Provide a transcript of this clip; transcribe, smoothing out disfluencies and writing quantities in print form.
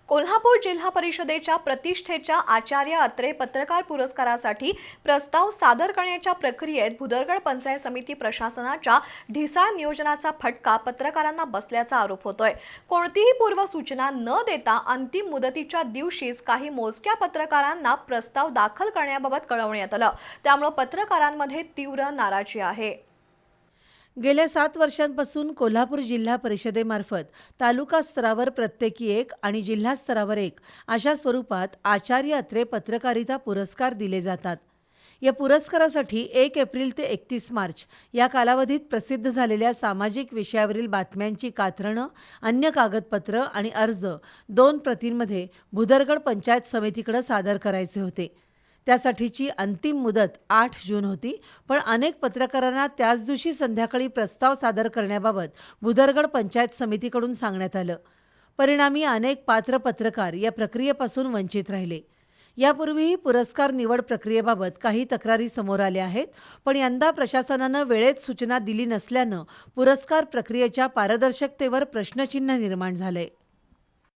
कोल्हापूर जिल्हा परिषदेच्या प्रतिष्ठेच्या आचार्य अत्रे पत्रकार पुरस्कारासाठी प्रस्ताव सादर करण्याच्या प्रक्रियेत भुदरगड पंचायत समिती प्रशासनाच्या ढिसाळ नियोजनाचा फटका पत्रकारांना बसल्याचा आरोप होतोय। कोणतीही पूर्वसूचना न देता अंतिम मुदतीच्या दिवशीच काही मोजक्या पत्रकारांना प्रस्ताव दाखल करण्याबाबत कळवण्यात आलं। त्यामुळे पत्रकारांमध्ये तीव्र नाराजी आहे। गेल्या 7 वर्षांपासून कोल्हापूर जिल्हा परिषदेमार्फत तालुका स्तरावर प्रत्येकी 1 आणि जिल्हा स्तरावर 1 अशा स्वरूपात आचार्य अत्रे पत्रकारिता पुरस्कार दिले जातात। या पुरस्कारासाठी 1 एप्रिल ते 31 मार्च या कालावधीत प्रसिद्ध झालेल्या सामाजिक विषयावरील बातम्यांची कात्रणं, अन्य कागदपत्र आणि अर्ज 2 प्रतींमध्ये भुदरगड पंचायत समितीकडे सादर करायचे होते। त्यासाठीची अंतिम मुदत 8 जून होती, पण अनेक पत्रकारांना त्याच दिवशी संध्याकाळी प्रस्ताव सादर करण्याबाबत भुदरगड पंचायत समितीकडून सांगण्यात आलं। परिणामी अनेक पात्र पत्रकार या प्रक्रियेपासून वंचित राहिले। यापूर्वीही पुरस्कार निवड प्रक्रियेबाबत काही तक्रारी समोर आल्या आहेत, पण यंदा प्रशासनानं वेळेत सूचना दिली नसल्यानं पुरस्कार प्रक्रियेच्या पारदर्शकतेवर प्रश्नचिन्ह निर्माण झालंय।